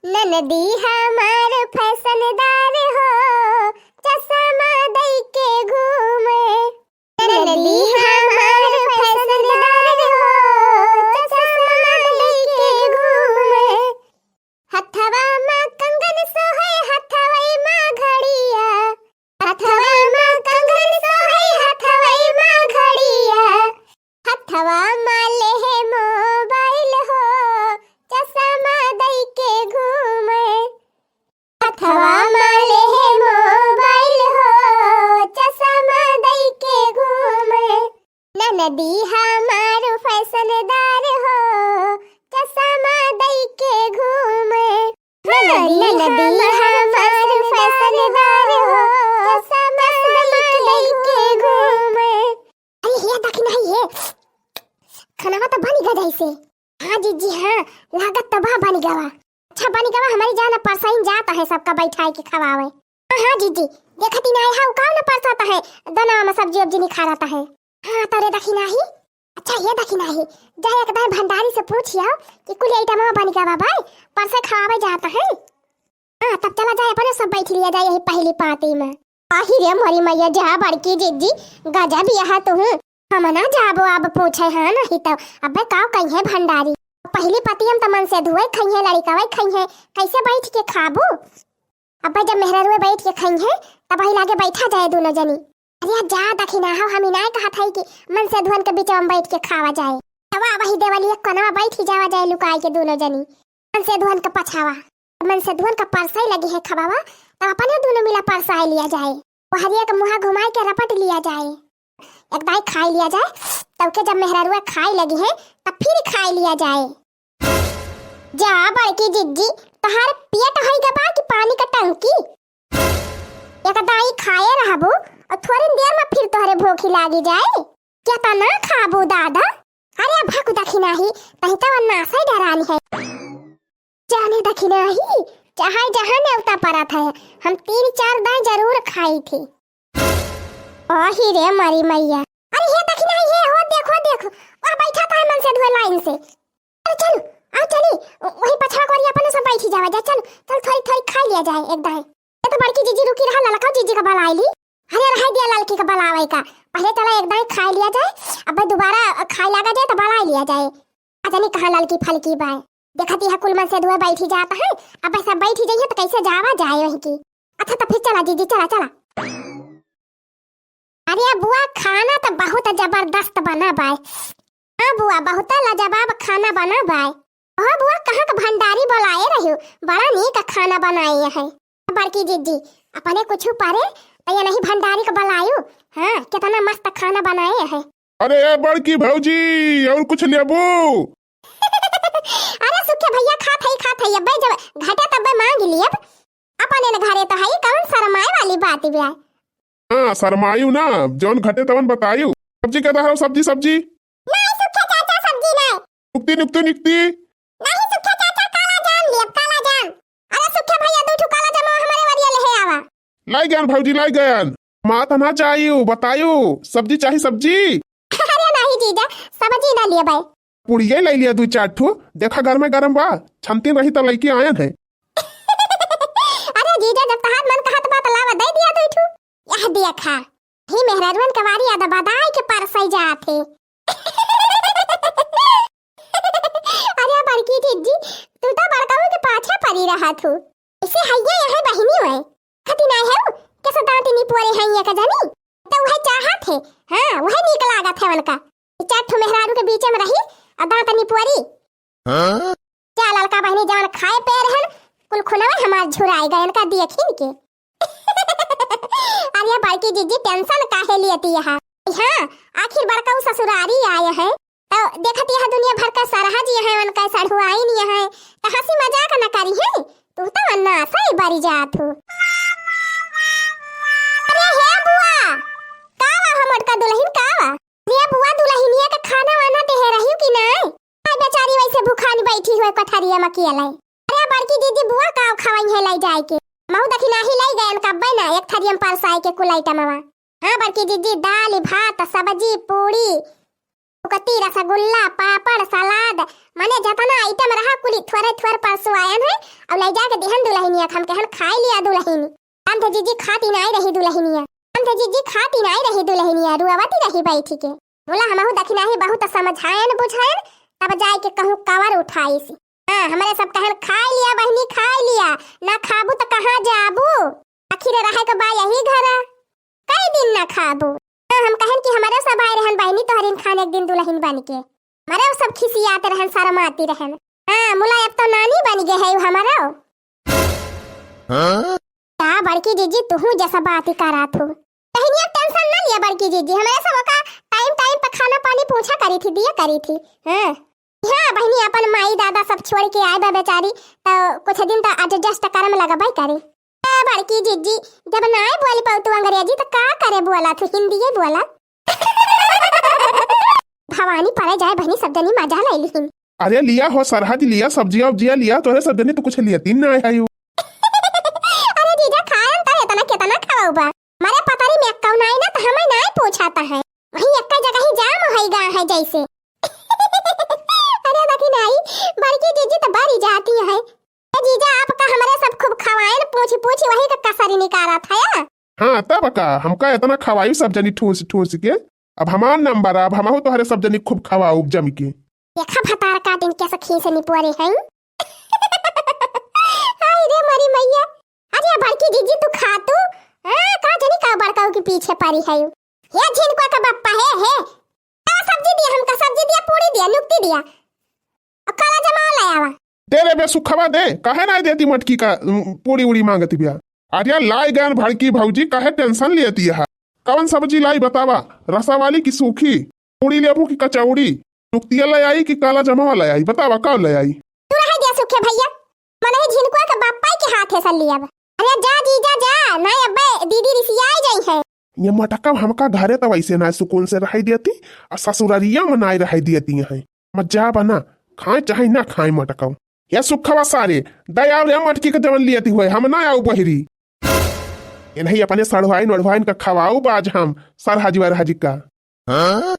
ननदी हमार फैशनदार हो, चश्मा दई के घूमे। ननदी हमार फैशनदार हो, चश्मा दई के घूमे। हथवा में कंगन सोहे, हथवई में घड़िया। हथवा में कंगन सोहे, हथवई में घड़िया। हथवा में लेहे मोबाइल हो, चश्मा दई के घूमे। हथवा में लेहे मोबाइल हो, चश्मा दई के घूमे। ननदी हमार फैशनदार हो, चश्मा दई के घूमे। ननदी हमार फैशनदार हो, चश्मा दई के घूमे। अरे ये देखी नहीं ये खाना तो बनी गया जैसे। हाँ जीजी हाँ, लागत तो बनी गवा। अच्छा बनी गवा, हमारी जान परसाइन जाता है सबका बैठाई के खवावे। हाँ जीजी देखती नहीं है, कौन न परसाता है, दोनों में सब्जी उब्जी नहीं खा रहता है। हाँ तो रे देखी नहीं। अच्छा ये देखी नहीं, जाए एक बार भंडारी से पूछियो कि कुल आइटम बनी गवा भाई, परसे खवावे जाता है। हाँ तब चला जाए अपन सब बैठ लिया जाए यही पहली पार्टी में। आही रे मोरी मैया जा बड़की जीजी, गजब यह तो हूँ। हम ना जाबो अब पूछे हाँ नहीं तो अबे काव कहीं है भंडारी। पहली पति हम तो मन से धुए खई है, लड़का वही खई है, कैसे बैठ के खाबो। अबे जब मेहरारू बैठ के खई है तब वही लागे बैठा जाए दोनों जनी। अरे जा दखिना हो, हम ना कहा था कि मन से धुवन के बीच में बैठ के खावा जाए। तब वही देवली कनवा बैठ ही जावा जाए लुकाई के दोनों जनी। मन से धुवन का पछावा, मन से धुवन का परसाई लगी है खबावा, तब अपने दोनों मिला परसाई लिया जाए। हरिया का मुहा घुमाई के रपट लिया जाए, एक दाई खाई लिया जाए। तब के जब मेहरारुआ खाई लगी है तब फिर खाई लिया जाए। जा बड़की जिज्जी, तहार पेट है गबा कि पानी का टंकी। एक दाई खाए रहबो और थोड़ी देर में फिर तोहरे भूख लागी जाए। क्या ता ना खाबो दादा। अरे भक दखिना ही कहीं तो नासा डरानी है। जाने दखिना ही चाहे जहां नेवता पड़ा था, हम 3-4 दाई जरूर खाई थी। आही रे मारी मैया। अरे ये देखना ये हो देखो वहां बैठा था मन से धुए लाइन से। अरे चलो आओ चली वही पछवा कोरी अपन सब बैठी जावा जा। चल चल थोड़ी थोड़ी खा लिया जाए एक दाई। ये तो बड़की जीजी रुकी रहा, ललका जीजी का बला आईली। अरे रह दिया ललकी का बला आवे का, पहले चला एक दाई खा लिया जाए, अब दोबारा खाई लगा जाए तो बला लिया जाए। अजनी कहां ललकी फलकी बाय देखती है कुल मन से धुए बैठी जाता है। अब सब बैठी जाइए तो कैसे जावा जाए वही की। अच्छा तो फिर चला जीजी चला। अरे बुआ खाना तो बहुत जबरदस्त बना बाय। हाँ बुआ बहुत लाजवाब खाना बना बाय। हाँ बुआ कहाँ का भंडारी बुलाए रही, बड़ा नीक खाना बनाए है। बड़की जीजी अपने कुछ पारे तो ये नहीं भंडारी को बुलायो। हाँ कितना मस्त खाना बनाए है। अरे बड़की भौजी और कुछ लेबो। अरे सुखे भैया खात है अब जब घटे तब मांग लिए। अपने घरे तो है कौन शर्माए वाली बात भी है। हाँ शर्मायू ना, जौन घटे तवन बतायू। सब्जी कहता है सब्जी नहीं सुखे चाचा सब्जी नहीं। निकती नहीं सुखे चाचा काला जाम लिया काला जाम। अरे सुखे भैया दो काला जाम हमारे वरिया ले आवा। लाई गयान भौजी लाई गयान। मात ना चाहिए बतायू सब्जी चाहिए सब्जी। अरे नहीं जीजा सब्जी ना लिए भाई। पुड़िया लाई लिया 2-4 ठो, देखा घर में गरम बा, छमती रही तो लड़की आयन है। अरे जीजा जब तहार मन कहत बात लावा दे दिया 2 ठो। यह देखा ही मेहरारून कवारी आदा बदाई के परसई जाथे। अरे बड़की जीजी तू तो बड़काऊ के पाछे पड़ी रहा थू। इसे हैया यह बहिनी होए खती ना है के सदाती नी पोरे हैया का जानी तो वह चाहत है। हां वह नीक लागत है उनका। 4 ठो मेहरारू के बीच में रही अदा तनी पोरी। हां चल लड़का बहिनी जवान खाए पे रहन कुल खुनवा हमार झुराई गए उनका देखिन के। अरे बड़की जीजी टेंशन काहे लेती है। हाँ आखिर बड़का ससुरारी आए है तो देखती है दुनिया भर का सरहा जी है उनका सढ़ुआई नहीं है तो हंसी मजाक न करी है। तू तो अन्ना सही बारी जात हो। अरे हे बुआ कावा हमर का दुल्हन कावा। रे बुआ दुल्हनिया का खाना वाना दे रही कि नहीं। आई बेचारी वैसे भूखानी बैठी हुई कठरिया में अकेले। अरे बड़की दीदी बुआ काव खवाई है लाई जाए के महू दखिना ही लाई गए उनका बना एक थरियम परसाई के कुल आइटमवा। हाँ बड़की दीदी दाल भात सब्जी पूरी कती रसगुल्ला पापड़ सलाद माने जतना आइटम रहा कुली थोड़े थोड़े परसों आयन है अब ले जाके देहन दुल्हनिया हम कहन खाई लिया दुल्हनी हम तो जीजी खाती नहीं रही दुल्हनिया हम तो जीजी खाती नहीं रही दुल्हनिया रुआवती रही बैठी के बोला हमहु दखिना ही बहुत समझायन बुझायन तब जाए के कहूं कवर उठाई सी हां हमारे सब कहन खाई लिया बहनी खाई लिया ना खाबू तो कहां जाबू आखिर रहे के बा यही घर कई दिन ना खाबू हम कहन कि हमारे सब आए रहन बहनी तोहरिन खान एक दिन दुल्हन बन के हमारे सब खिसियाते रहन शर्माती रहन हां मुला अब तो नानी बन गए है हमारा हाँ? का बड़की जीजी तू जैसा बात ही करात हो बहनिया टेंशन ना लिया बड़की जीजी हमारे सब का टाइम टाइम पर खाना पानी पूछा करी थी दिया करी थी हां हाँ बहनी अपन माई दादा सब छोड़ के आए बा बेचारी तो कुछ दिन तो एडजस्ट करम लगा भाई करे बड़की जीजी जब ना बोली पाऊ तू अंग्रेजी तो का करे बोला तू हिंदी ही बोला भवानी पड़े जाए बहनी सब जनी मजा ले ली अरे लिया हो सरहद लिया सब्जियां उब्जियां लिया तोरे सब जने तो कुछ लिया तीन ना आयु अरे जीजा खायन तो इतना कितना खाओ बा मारे पतारी में कौ नहीं ना तो हमें नहीं पूछाता है वही एक जगह ही जाम होइगा है जैसे अरे बाकी नहीं बड़की जीजी तो बारी जाती है जीजा आपका हमारे सब खूब खवाएन पूछ पूछ वही का कसरी निकाला था या हाँ तब का हमका इतना खवाई सब जनी ठूस ठूस के अब हमार नंबर अब हम तोहरे सब जनी खूब खवाऊ जम के देखा भतार का दिन कैसे खींच नहीं पोरे हैं हाय रे मरी मैया अरे बड़की जीजी तू खा तू हां का जनी का बड़काऊ के पीछे पड़ी है ये झिनका का बप्पा है का सब्जी दिया हमका सब्जी दिया पूरी दिया नुक्ति दिया अब काला जमा लाया तेरे बे सुखवा दे काहे ना देती मटकी का पूरी उड़ी मांगती बिया अरे लाई गन भड़की भौजी काहे टेंशन लेती है कौन सब्जी लाई बतावा रसा वाली की सूखी पूरी लेबू की कचौड़ी नुक्तिया ले आई कि काला जमा ले आई बतावा कौन ले आई तू रह दे सुखे भैया मने झिनकुआ के बाप्पा के हाथ है सल लिया अरे जा जीजा जा ना अबे दीदी रिसियाई जाई है ये मटका हमका घरे तो वैसे ना सुकून से रह देती और ससुरारिया में ना रह देती है मजा बना खाए चाहे ना खाए मटका ये सुखवा सारे दया रे मटकी के जवन लियती हुए हम ना आऊ बहरी ये नहीं अपने सड़वाइन का खवाऊ बाज हम सरहाजी वरहाजी का हाँ?